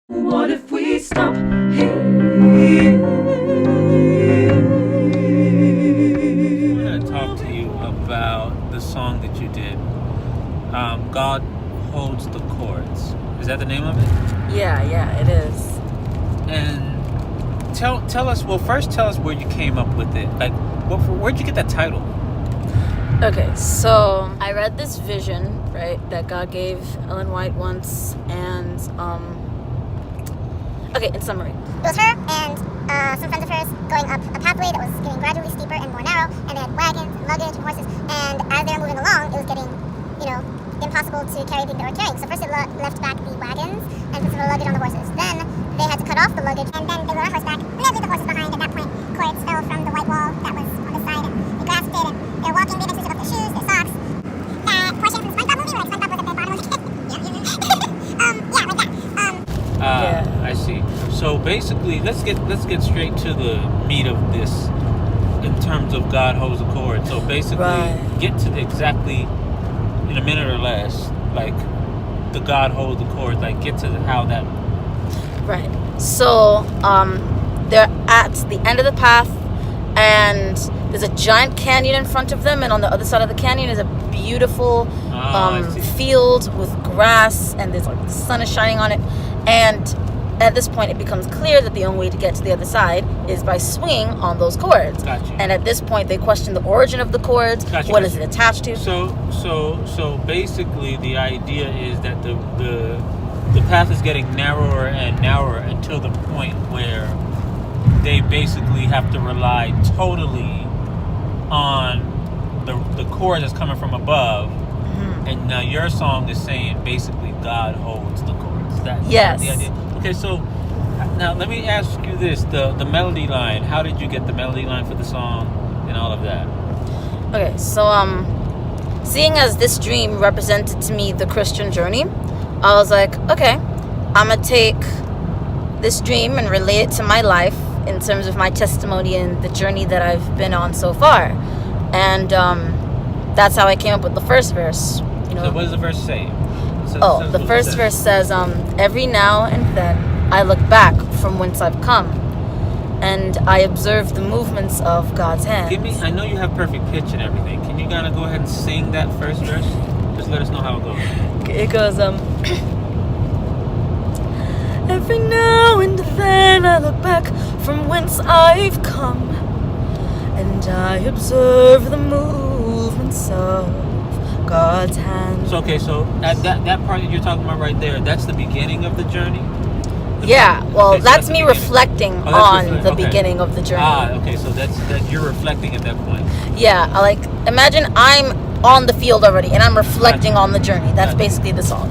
What if we stop here? I want to talk to you about the song that you did. God Holds the Chords. Is that the name of it? Yeah, it is. And tell us. Well, first tell us where you came up with it. Like, where'd you get that title? Okay, so I read this vision, right, that God gave Ellen White once, and okay, in summary, It was her and some friends of hers going up a pathway that was getting gradually steeper and more narrow, and they had wagons and luggage and horses, and as they were moving along, it was getting, impossible to carry everything they were carrying. So first it left back the wagons and put some of the luggage on the horses. Then they had to cut off the luggage, and then they were on horseback, and they had to leave the horses behind. At that point, cords fell from the white wall that was on the side, and they grasped it, and they were walking, they eventually took off their shoes, their socks. That portion from the SpongeBob movie where SpongeBob was at the bottom of the pit. Like that. I see. So basically, let's get straight to the meat of this in terms of God Holds the Chord. So basically, get to exactly in a minute or less, like the God Holds the Chord. Like, get to how that. right. So they're at the end of the path, and there's a giant canyon in front of them, and on the other side of the canyon is a beautiful field with grass, and there's like the sun is shining on it. And at this point, it becomes clear that the only way to get to the other side is by swinging on those cords. Gotcha. And at this point, they question the origin of the cords. Gotcha, What is it attached to? So basically, the idea is that the path is getting narrower and narrower until the point where they basically have to rely totally on the cord that's coming from above. Mm-hmm. And now your song is saying basically God holds the cords. That's yes. the idea. Okay, so now let me ask you this: the melody line. How did you get the melody line for the song and all of that? Okay, so seeing as this dream represented to me the Christian journey, I was like, okay, I'm gonna take this dream and relate it to my life in terms of my testimony and the journey that I've been on so far. And that's how I came up with the first verse. So what does the verse say? The first verse says, every now and then I look back from whence I've come, and I observe the movements of God's hand. I know you have perfect pitch and everything. Can you kind of go ahead and sing that first verse? Just let us know how it goes. It goes, every now and then I look back from whence I've come, and I observe the movements of God's hand. So at that part that you're talking about right there, that's the beginning of the journey? That's me reflecting on the beginning of the journey. Okay, so that you're reflecting at that point. Yeah, imagine I'm on the field already, and I'm reflecting on the journey. That's basically the song.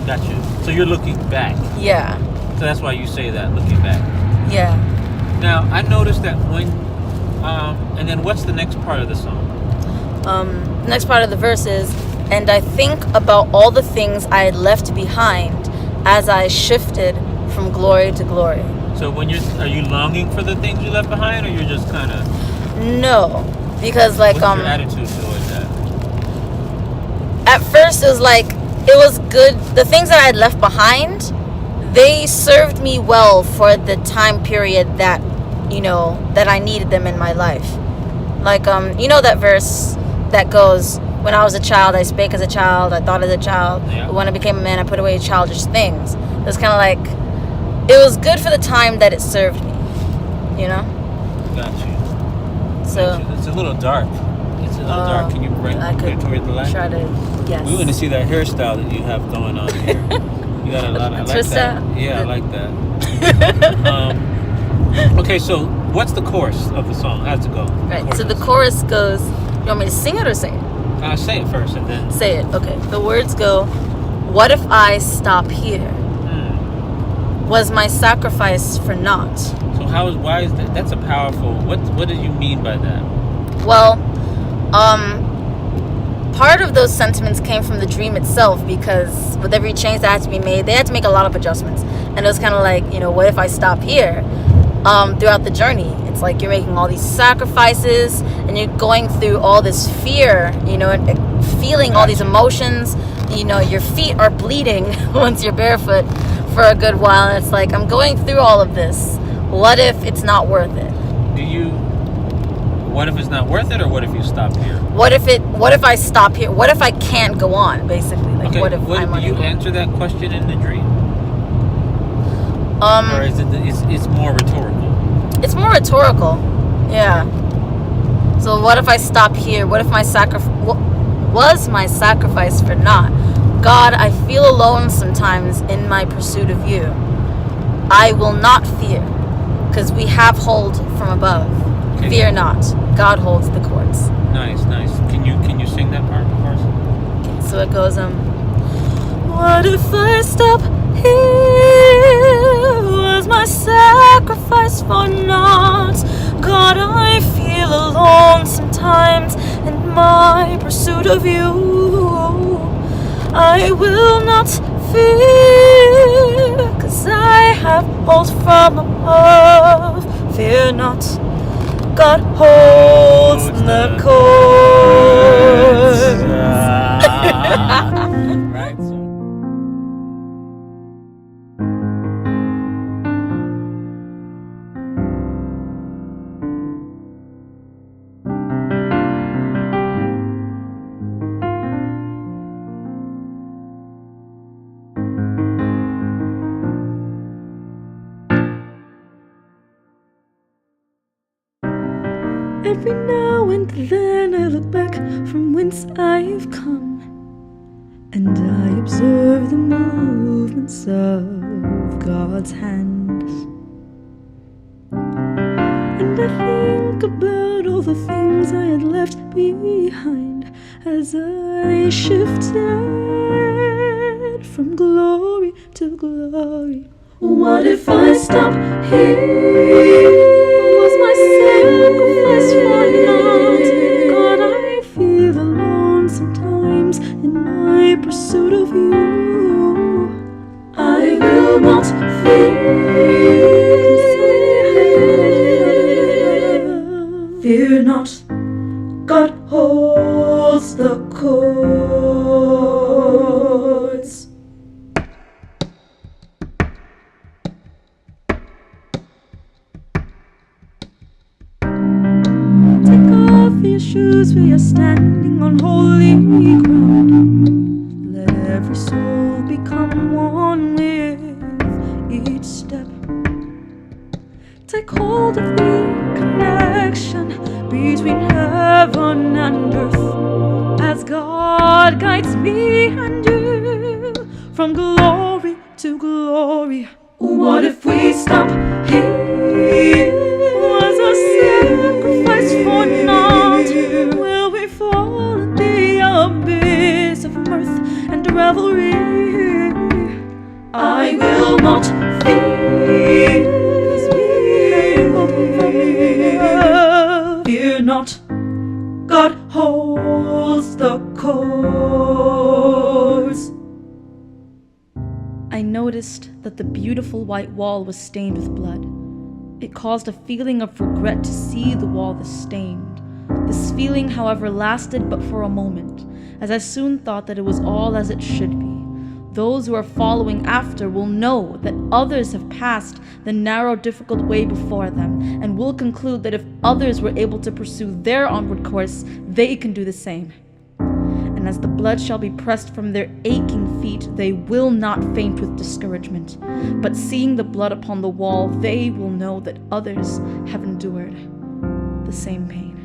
Gotcha. So you're looking back. Yeah. So that's why you say that, looking back. Yeah. Now, I noticed that when, and then what's the next part of the song? The next part of the verse is, and I think about all the things I had left behind as I shifted from glory to glory. So are you longing for the things you left behind, or you're just kind of? No, because what's your attitude towards that? At first it was good. The things that I had left behind, they served me well for the time period that I needed them in my life. That verse that goes, when I was a child, I spake as a child, I thought as a child. Yeah. But when I became a man, I put away childish things. It was kind of it was good for the time that it served me, Got you. So it's a little dark. It's a little dark. Can you bring it toward the light? Try to, yes. We want to see that hairstyle that you have going on here. You got a lot. I like twist that. out? Yeah, I like that. Okay, so what's the chorus of the song? How's it go? Right. So the chorus goes. You want me to sing it or say it? Say it first and then. Say it. Okay. The words go, what if I stop here? Was my sacrifice for naught? So why is that? That's a powerful. What do you mean by that? Well, part of those sentiments came from the dream itself, because with every change that had to be made, they had to make a lot of adjustments, and it was kind of what if I stop here? Throughout the journey, it's like you're making all these sacrifices, and you're going through all this fear, and feeling all these emotions. Your feet are bleeding once you're barefoot for a good while, and it's like, I'm going through all of this. What if it's not worth it? What if it's not worth it, or what if you stop here? What if I stop here? What if I can't go on, basically? Like, Okay, what if I'm do you unable? answer that question in the dream? Or is it's more rhetorical? It's more rhetorical. Yeah. So what if I stop here? What if my was my sacrifice for naught? God, I feel alone sometimes in my pursuit of you. I will not fear, because we have hold from above. Okay. Fear not. God holds the cords. Nice. Can you sing that part, Parson? Okay, so it goes, what if I stop here? Was my sacrifice for naught? God, I feel alone sometimes in my pursuit of you. I will not fear, 'cause I have hold from above. Fear not, God holds the cords. Right. So. Every now and then I look back from whence I've come, and I observe the movements of God's hands. And I think about all the things I had left behind as I shifted from glory to glory. What if I stop here? Was my sacrifice for naught? God, I feel alone sometimes in my pursuit of you. I will not fear. Fear not, God holds the cords. Your shoes, we are standing on holy ground. Let every soul become one with each step. Take hold of the connection between heaven and earth as God guides me and you from glory to glory. What if we stop here? Was a sacrifice for naught? Will we fall in the abyss of mirth and revelry? I will not fear, 'cause fear not, God holds the cords. I noticed that the beautiful white wall was stained with blood. It caused a feeling of regret to see the wall this stained. This feeling, however, lasted but for a moment, as I soon thought that it was all as it should be. Those who are following after will know that others have passed the narrow, difficult way before them, and will conclude that if others were able to pursue their onward course, they can do the same. And as the blood shall be pressed from their aching feet, they will not faint with discouragement. But seeing the blood upon the wall, they will know that others have endured the same pain.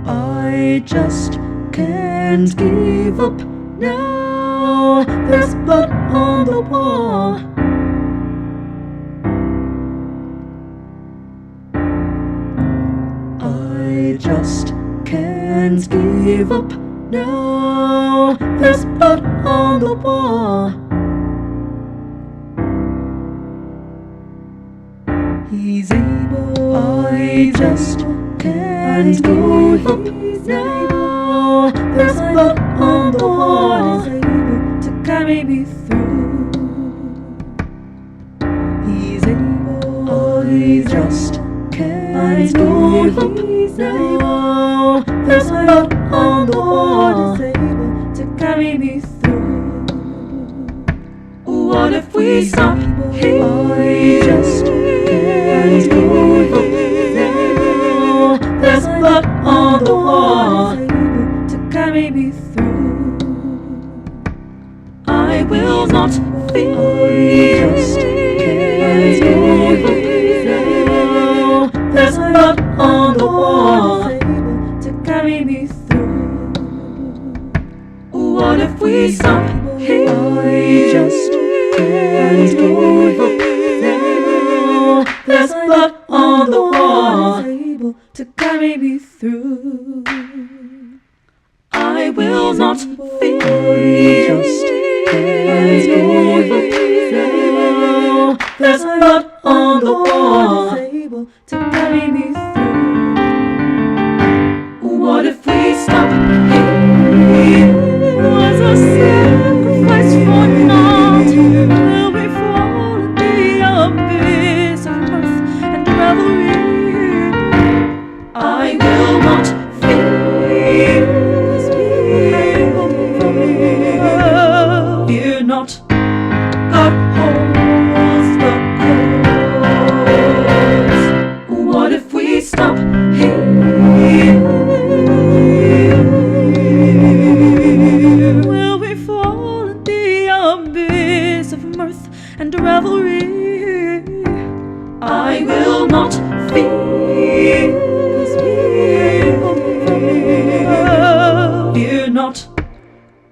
I just can't give up now. There's blood on the wall. I just can't give up now. There's blood on the wall. He's able. I just can't give up now. There's blood on the wall. He's able to carry me through. He's able. I just can't give up now. There's blood on the wall. He's able to carry me through. What if we stop here? I just can't go. There's blood on the wall to carry me through. I will not fear. I just can't go. There's blood on the wall to carry me through. What if we stop here? I just can't go. There's blood on the wall to carry me through. I will not fear. I just can't go. There's blood on the wall to carry me through. What if we stop here? Was a sacrifice for naught? Will we fall in the abyss of mirth and revelry? I will not fear. Fear not. God holds the course. What if we stop here? Will we fall in the abyss of mirth and revelry? I will not fear. Fear not.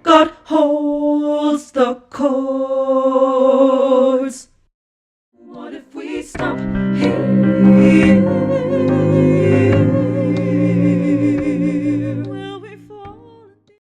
God holds the course. What if we stop here?